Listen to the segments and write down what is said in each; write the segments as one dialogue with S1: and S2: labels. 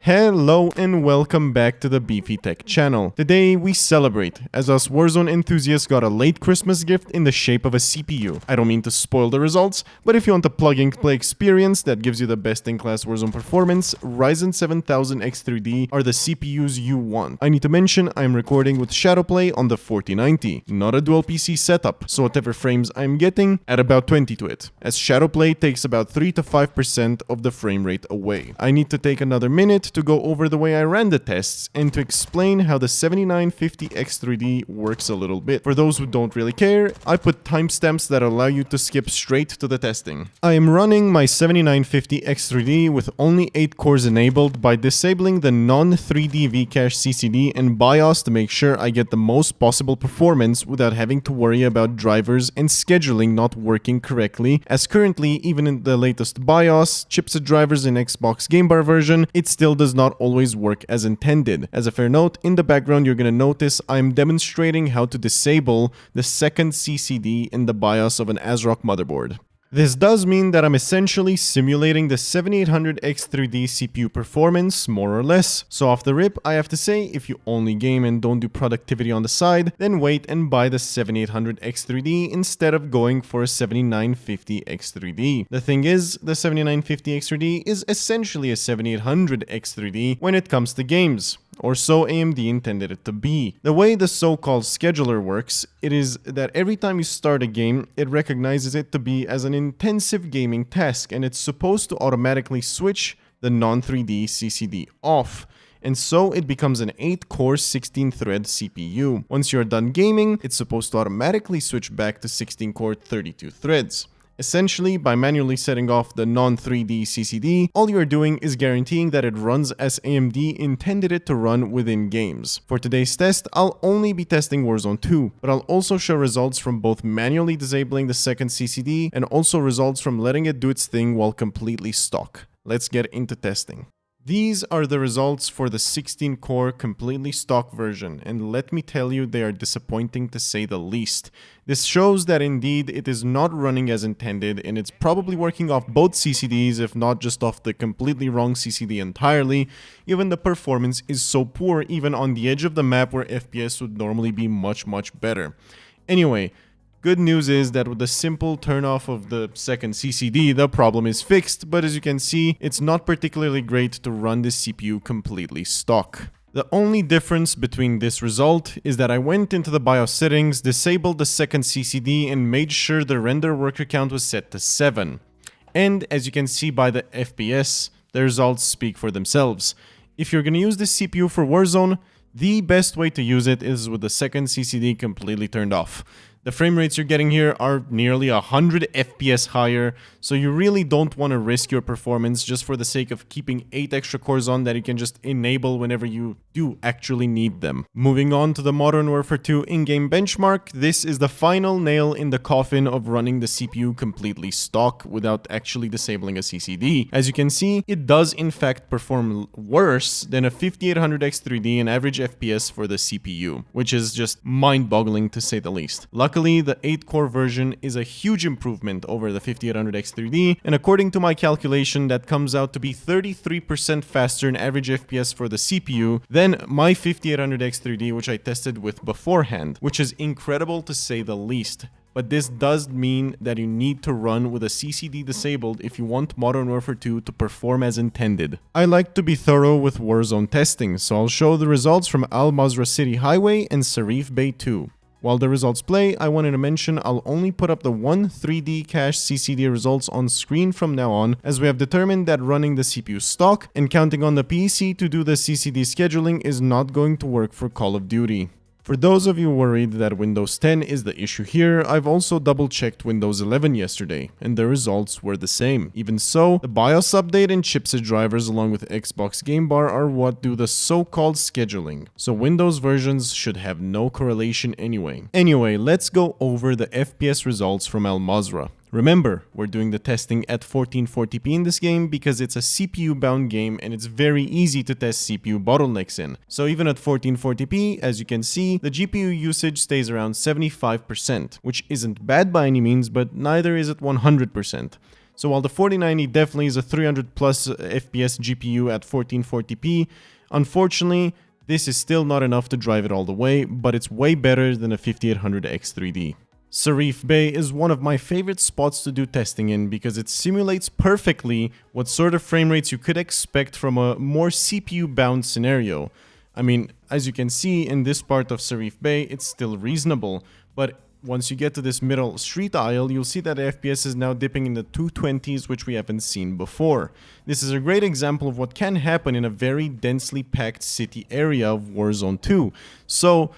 S1: Hello and welcome back to the Beefy Tech channel. Today we celebrate, as us Warzone enthusiasts got a late Christmas gift in the shape of a CPU. I don't mean to spoil the results, but if you want a plug-and-play experience that gives you the best-in-class Warzone performance, Ryzen 7000 X3D are the CPUs you want. I need to mention I am recording with Shadowplay on the 4090, not a dual PC setup, so whatever frames I'm getting, add about 20 to it, as Shadowplay takes about 3 to 5% of the frame rate away. I need to take another minute to go over the way I ran the tests and to explain how the 7950 X3D works a little bit. For those who don't really care, I put timestamps that allow you to skip straight to the testing. I am running my 7950 X3D with only 8 cores enabled by disabling the non-3D V Cache CCD and BIOS to make sure I get the most possible performance without having to worry about drivers and scheduling not working correctly, as currently even in the latest BIOS, chipset drivers in Xbox Game Bar version, it still does not always work as intended. As a fair note, in the background you're going to notice I'm demonstrating how to disable the second CCD in the BIOS of an Asrock motherboard. This does mean that I'm essentially simulating the 7800 X3D CPU performance, more or less. So off the rip, I have to say, if you only game and don't do productivity on the side, then wait and buy the 7800 X3D instead of going for a 7950 X3D. The thing is, the 7950 X3D is essentially a 7800 X3D when it comes to games. Or so AMD intended it to be. The way the so-called scheduler works, it is that every time you start a game, it recognizes it to be as an intensive gaming task, and it's supposed to automatically switch the non-3D CCD off. And so it becomes an 8-core 16-thread CPU. Once you're done gaming, it's supposed to automatically switch back to 16-core 32 threads. Essentially, by manually setting off the non-3D CCD, all you are doing is guaranteeing that it runs as AMD intended it to run within games. For today's test, I'll only be testing Warzone 2, but I'll also show results from both manually disabling the second CCD and also results from letting it do its thing while completely stock. Let's get into testing. These are the results for the 16-core completely stock version, and let me tell you, they are disappointing to say the least. This shows that indeed it is not running as intended, and it's probably working off both CCDs, if not just off the completely wrong CCD entirely. Even the performance is so poor, even on the edge of the map where FPS would normally be much better. Anyway, good news is that with the simple turn off of the second CCD, the problem is fixed, but as you can see, it's not particularly great to run this CPU completely stock. The only difference between this result is that I went into the BIOS settings, disabled the second CCD, and made sure the render worker count was set to 7. And as you can see by the FPS, the results speak for themselves. If you're going to use this CPU for Warzone, the best way to use it is with the second CCD completely turned off. The frame rates you're getting here are nearly 100 FPS higher, so you really don't want to risk your performance just for the sake of keeping 8 extra cores on that you can just enable whenever you do actually need them. Moving on to the Modern Warfare 2 in-game benchmark, this is the final nail in the coffin of running the CPU completely stock without actually disabling a CCD. As you can see, it does in fact perform worse than a 5800 X3D in average FPS for the CPU, which is just mind-boggling to say the least. Luckily, the 8-core version is a huge improvement over the 5800 X3D, and according to my calculation, that comes out to be 33% faster in average FPS for the CPU than my 5800 X3D, which I tested with beforehand, which is incredible to say the least. But this does mean that you need to run with a CCD disabled if you want Modern Warfare 2 to perform as intended. I like to be thorough with Warzone testing, so I'll show the results from Mazrah Highway and Sarif Bay 2. While the results play, I wanted to mention I'll only put up the one 3D cache CCD results on screen from now on, as we have determined that running the CPU stock and counting on the PC to do the CCD scheduling is not going to work for Call of Duty. For those of you worried that Windows 10 is the issue here, I've also double-checked Windows 11 yesterday, and the results were the same. Even so, the BIOS update and chipset drivers along with Xbox Game Bar are what do the so-called scheduling, so Windows versions should have no correlation anyway. Anyway, let's go over the FPS results from Mazrah. Remember, we're doing the testing at 1440p in this game because it's a CPU-bound game and it's very easy to test CPU bottlenecks in. So even at 1440p, as you can see, the GPU usage stays around 75%, which isn't bad by any means, but neither is it 100%. So while the 4090 definitely is a 300 plus FPS GPU at 1440p, unfortunately, this is still not enough to drive it all the way, but it's way better than a 5800X3D. Sarif Bay is one of my favorite spots to do testing in because it simulates perfectly what sort of frame rates you could expect from a more CPU-bound scenario. I mean, as you can see in this part of Sarif Bay, it's still reasonable, but once you get to this middle street aisle, you'll see that FPS is now dipping in the 220s, which we haven't seen before. This is a great example of what can happen in a very densely packed city area of Warzone 2. So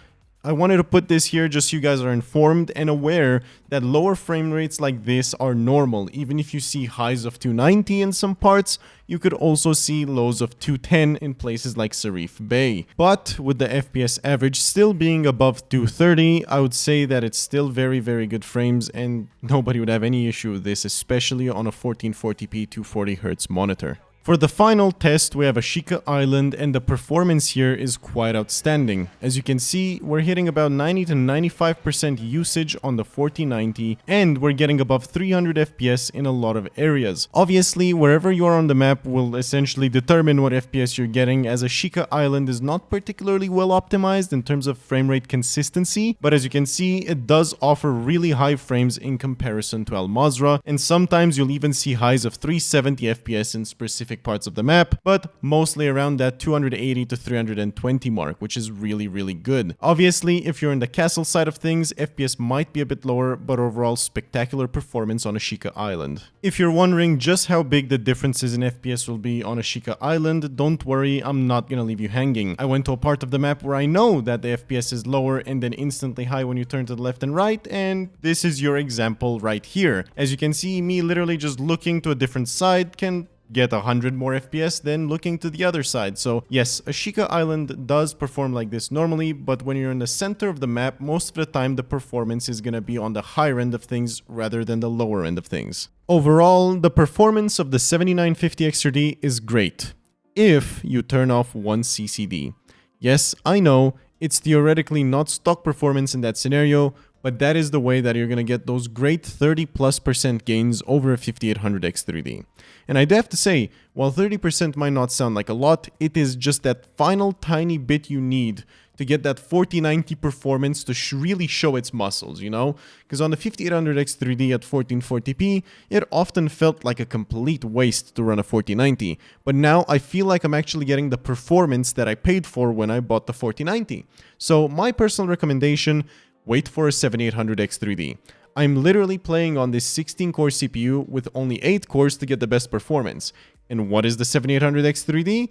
S1: I wanted to put this here just so you guys are informed and aware that lower frame rates like this are normal. Even if you see highs of 290 in some parts, you could also see lows of 210 in places like Sarif Bay. But with the FPS average still being above 230, I would say that it's still very, very good frames and nobody would have any issue with this, especially on a 1440p 240Hz monitor. For the final test, we have Ashika Island, and the performance here is quite outstanding. As you can see, we're hitting about 90 to 95% usage on the 4090, and we're getting above 300 FPS in a lot of areas. Obviously, wherever you are on the map will essentially determine what FPS you're getting, as Ashika Island is not particularly well optimized in terms of frame rate consistency, but as you can see, it does offer really high frames in comparison to Al Mazrah, and sometimes you'll even see highs of 370 FPS in specific parts of the map, but mostly around that 280 to 320 mark, which is really, really good. Obviously, if you're in the castle side of things, FPS might be a bit lower, but overall spectacular performance on Ashika Island. If you're wondering just how big the differences in FPS will be on Ashika Island, don't worry, I'm not gonna leave you hanging. I went to a part of the map where I know that the FPS is lower and then instantly high when you turn to the left and right, and this is your example right here. As you can see, me literally just looking to a different side can get 100 more FPS than looking to the other side. So yes, Ashika Island does perform like this normally, but when you're in the center of the map, most of the time the performance is gonna be on the higher end of things rather than the lower end of things. Overall, the performance of the 7950 XRD is great, if you turn off one CCD. Yes, I know, it's theoretically not stock performance in that scenario, but that is the way that you're going to get those great 30+% gains over a 5800X3D. And I'd have to say, while 30% might not sound like a lot, it is just that final tiny bit you need to get that 4090 performance to really show its muscles, you know? Because on the 5800X3D at 1440p, it often felt like a complete waste to run a 4090. But now I feel like I'm actually getting the performance that I paid for when I bought the 4090. So my personal recommendation, wait for a 7800X3D. I'm literally playing on this 16-core CPU with only 8 cores to get the best performance. And what is the 7800X3D?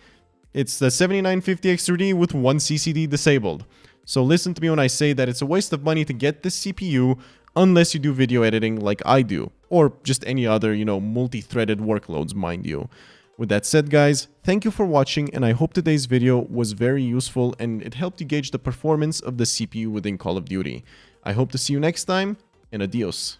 S1: It's the 7950X3D with one CCD disabled. So listen to me when I say that it's a waste of money to get this CPU unless you do video editing like I do, or just any other, multi-threaded workloads, mind you. With that said, guys, thank you for watching, and I hope today's video was very useful and it helped you gauge the performance of the CPU within Call of Duty. I hope to see you next time, and adios.